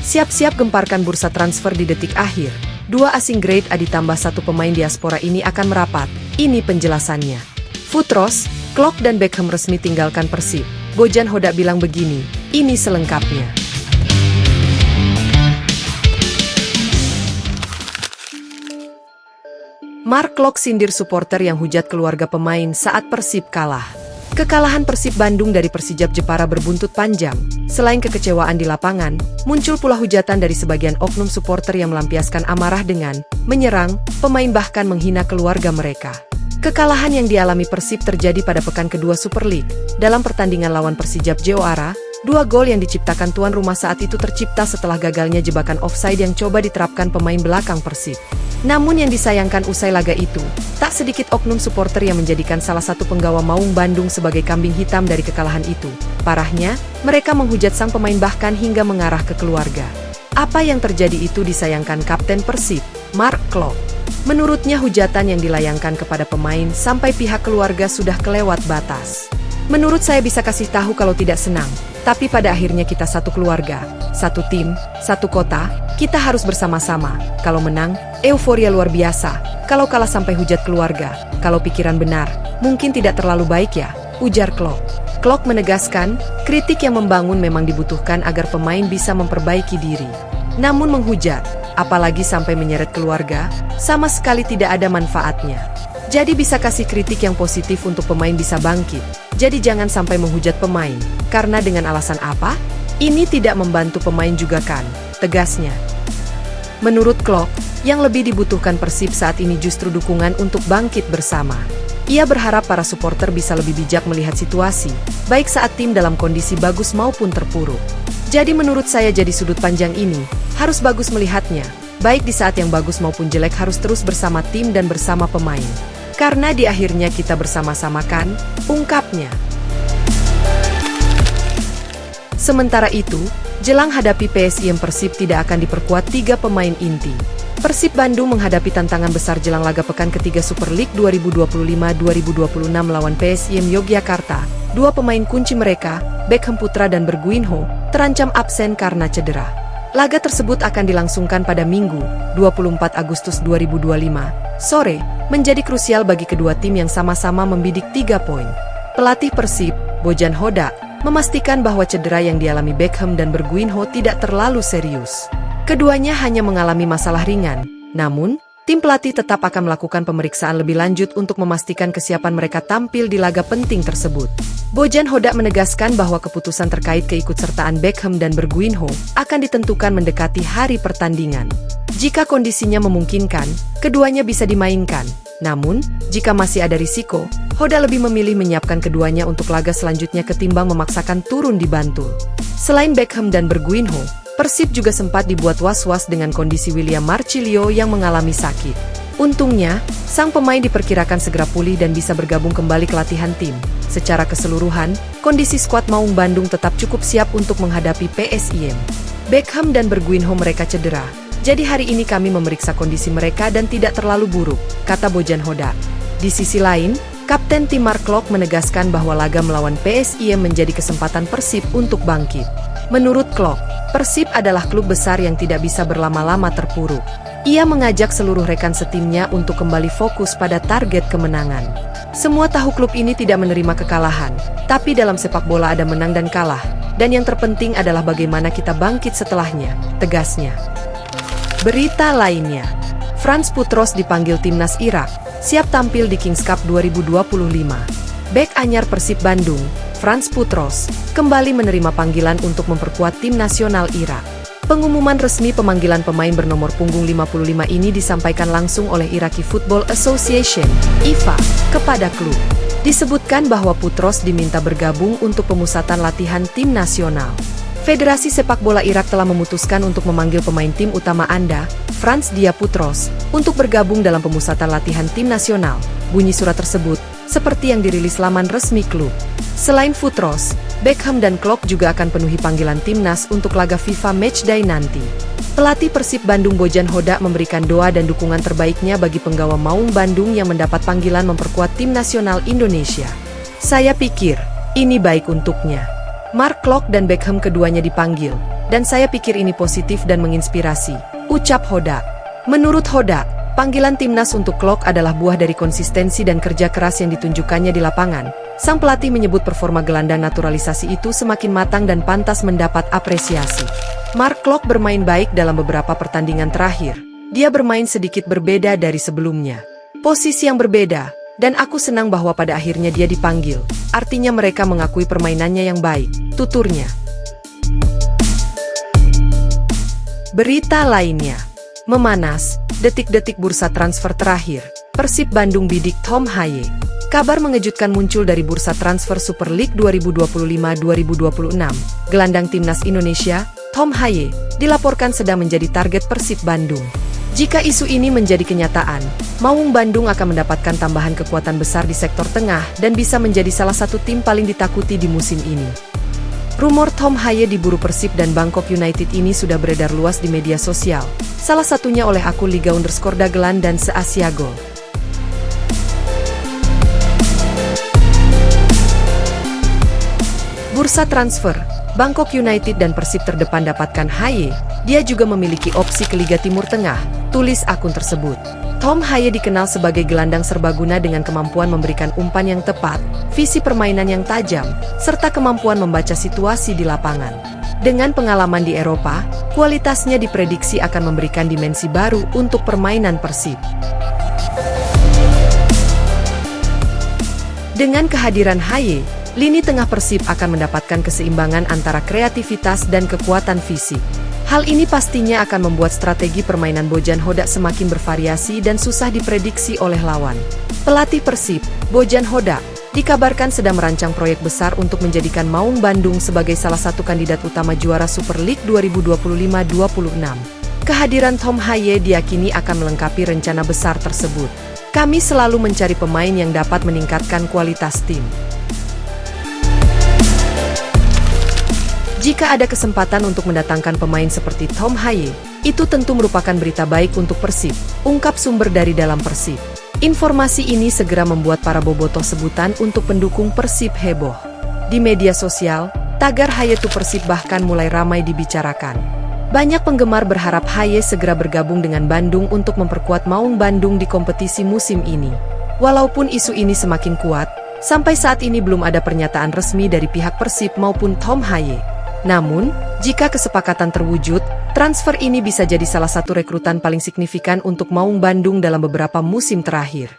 Siap-siap gemparkan bursa transfer di detik akhir. Dua asing grade A ditambah satu pemain diaspora ini akan merapat. Ini penjelasannya. Futros, Klok dan Beckham resmi tinggalkan Persib. Bojan Hodak bilang begini, ini selengkapnya. Mark Klok sindir supporter yang hujat keluarga pemain saat Persib kalah. Kekalahan Persib Bandung dari Persijap Jepara berbuntut panjang. Selain kekecewaan di lapangan, muncul pula hujatan dari sebagian oknum supporter yang melampiaskan amarah dengan menyerang, pemain bahkan menghina keluarga mereka. Kekalahan yang dialami Persib terjadi pada pekan kedua Super League. Dalam pertandingan lawan Persijap Jepara, 2 gol yang diciptakan tuan rumah saat itu tercipta setelah gagalnya jebakan offside yang coba diterapkan pemain belakang Persib. Namun yang disayangkan usai laga itu, tak sedikit oknum supporter yang menjadikan salah satu penggawa Maung Bandung sebagai kambing hitam dari kekalahan itu. Parahnya, mereka menghujat sang pemain bahkan hingga mengarah ke keluarga. Apa yang terjadi itu disayangkan Kapten Persib, Mark Klok. Menurutnya hujatan yang dilayangkan kepada pemain sampai pihak keluarga sudah kelewat batas. Menurut saya bisa kasih tahu kalau tidak senang, tapi pada akhirnya kita satu keluarga, satu tim, satu kota, kita harus bersama-sama. Kalau menang, euforia luar biasa. Kalau kalah sampai hujat keluarga, kalau pikiran benar, mungkin tidak terlalu baik ya, ujar Klok. Klok menegaskan, kritik yang membangun memang dibutuhkan agar pemain bisa memperbaiki diri. Namun menghujat, apalagi sampai menyeret keluarga, sama sekali tidak ada manfaatnya. Jadi bisa kasih kritik yang positif untuk pemain bisa bangkit. Jadi jangan sampai menghujat pemain. Karena dengan alasan apa? Ini tidak membantu pemain juga kan, tegasnya. Menurut Klok, yang lebih dibutuhkan Persib saat ini justru dukungan untuk bangkit bersama. Ia berharap para supporter bisa lebih bijak melihat situasi, baik saat tim dalam kondisi bagus maupun terpuruk. Jadi menurut saya jadi sudut panjang ini, harus bagus melihatnya, baik di saat yang bagus maupun jelek harus terus bersama tim dan bersama pemain. Karena di akhirnya kita bersama-sama kan, ungkapnya. Sementara itu, jelang hadapi PSIM Persib tidak akan diperkuat 3 pemain inti. Persib Bandung menghadapi tantangan besar jelang laga pekan ketiga Super League 2025-2026 lawan PSIM Yogyakarta. 2 pemain kunci mereka, Beckham Putra dan Berguinho, terancam absen karena cedera. Laga tersebut akan dilangsungkan pada Minggu, 24 Agustus 2025, sore, menjadi krusial bagi kedua tim yang sama-sama membidik 3 poin. Pelatih Persib, Bojan Hodak, memastikan bahwa cedera yang dialami Beckham dan Berguinho tidak terlalu serius. Keduanya hanya mengalami masalah ringan, namun, tim pelatih tetap akan melakukan pemeriksaan lebih lanjut untuk memastikan kesiapan mereka tampil di laga penting tersebut. Bojan Hodak menegaskan bahwa keputusan terkait keikutsertaan Beckham dan Berguinho akan ditentukan mendekati hari pertandingan. Jika kondisinya memungkinkan, keduanya bisa dimainkan. Namun, jika masih ada risiko, Hodak lebih memilih menyiapkan keduanya untuk laga selanjutnya ketimbang memaksakan turun di Bantul. Selain Beckham dan Berguinho, Persib juga sempat dibuat was-was dengan kondisi William Marcilio yang mengalami sakit. Untungnya, sang pemain diperkirakan segera pulih dan bisa bergabung kembali ke latihan tim. Secara keseluruhan, kondisi skuad Maung Bandung tetap cukup siap untuk menghadapi PSIM. Beckham dan Berguinho mereka cedera, jadi hari ini kami memeriksa kondisi mereka dan tidak terlalu buruk, kata Bojan Hodak. Di sisi lain, Kapten tim Mark Klok menegaskan bahwa laga melawan PSIM menjadi kesempatan Persib untuk bangkit. Menurut Klok, Persib adalah klub besar yang tidak bisa berlama-lama terpuruk. Ia mengajak seluruh rekan setimnya untuk kembali fokus pada target kemenangan. Semua tahu klub ini tidak menerima kekalahan, tapi dalam sepak bola ada menang dan kalah, dan yang terpenting adalah bagaimana kita bangkit setelahnya, tegasnya. Berita lainnya, Franz Putros dipanggil timnas Irak, siap tampil di Kings Cup 2025. Bek anyar Persib Bandung, Franz Putros, kembali menerima panggilan untuk memperkuat tim nasional Irak. Pengumuman resmi pemanggilan pemain bernomor punggung 55 ini disampaikan langsung oleh Iraqi Football Association, IFA, kepada klub. Disebutkan bahwa Putros diminta bergabung untuk pemusatan latihan tim nasional. Federasi Sepak Bola Irak telah memutuskan untuk memanggil pemain tim utama Anda, Franz Dia Putros, untuk bergabung dalam pemusatan latihan tim nasional. Bunyi surat tersebut, seperti yang dirilis laman resmi klub. Selain Putros, Beckham dan Klok juga akan penuhi panggilan timnas untuk laga FIFA Matchday nanti. Pelatih Persib Bandung Bojan Hodak memberikan doa dan dukungan terbaiknya bagi penggawa Maung Bandung yang mendapat panggilan memperkuat tim nasional Indonesia. Saya pikir, ini baik untuknya. Mark Klok dan Beckham keduanya dipanggil. dan saya pikir ini positif dan menginspirasi, ucap Hodak. Menurut Hodak, panggilan timnas untuk Klok adalah buah dari konsistensi dan kerja keras yang ditunjukkannya di lapangan. Sang pelatih menyebut performa gelandang naturalisasi itu semakin matang dan pantas mendapat apresiasi. Mark Klok bermain baik dalam beberapa pertandingan terakhir. Dia bermain sedikit berbeda dari sebelumnya. Posisi yang berbeda, dan aku senang bahwa pada akhirnya dia dipanggil. Artinya mereka mengakui permainannya yang baik, tuturnya. Berita lainnya. Memanas, detik-detik bursa transfer terakhir. Persib Bandung bidik Tom Haye. Kabar mengejutkan muncul dari bursa transfer Super League 2025-2026. Gelandang timnas Indonesia, Tom Haye, dilaporkan sedang menjadi target Persib Bandung. Jika isu ini menjadi kenyataan, Maung Bandung akan mendapatkan tambahan kekuatan besar di sektor tengah dan bisa menjadi salah satu tim paling ditakuti di musim ini. Rumor Tom Haye diburu Persib dan Bangkok United ini sudah beredar luas di media sosial, salah satunya oleh akun Liga_Dagelan dan Se-Asia Gol. Bursa transfer, Bangkok United dan Persib terdepan dapatkan Haye. Dia juga memiliki opsi ke Liga Timur Tengah, tulis akun tersebut. Tom Haye dikenal sebagai gelandang serbaguna dengan kemampuan memberikan umpan yang tepat, visi permainan yang tajam, serta kemampuan membaca situasi di lapangan. Dengan pengalaman di Eropa, kualitasnya diprediksi akan memberikan dimensi baru untuk permainan Persib. Dengan kehadiran Haye, lini tengah Persib akan mendapatkan keseimbangan antara kreativitas dan kekuatan fisik. Hal ini pastinya akan membuat strategi permainan Bojan Hodak semakin bervariasi dan susah diprediksi oleh lawan. Pelatih Persib, Bojan Hodak, dikabarkan sedang merancang proyek besar untuk menjadikan Maung Bandung sebagai salah satu kandidat utama juara Super League 2025-26. Kehadiran Tom Haye diyakini akan melengkapi rencana besar tersebut. Kami selalu mencari pemain yang dapat meningkatkan kualitas tim. Jika ada kesempatan untuk mendatangkan pemain seperti Tom Haye, itu tentu merupakan berita baik untuk Persib, ungkap sumber dari dalam Persib. Informasi ini segera membuat para bobotoh sebutan untuk pendukung Persib heboh. Di media sosial, tagar Haye to Persib bahkan mulai ramai dibicarakan. Banyak penggemar berharap Haye segera bergabung dengan Bandung untuk memperkuat Maung Bandung di kompetisi musim ini. Walaupun isu ini semakin kuat, sampai saat ini belum ada pernyataan resmi dari pihak Persib maupun Tom Haye. Namun, jika kesepakatan terwujud, transfer ini bisa jadi salah satu rekrutan paling signifikan untuk Maung Bandung dalam beberapa musim terakhir.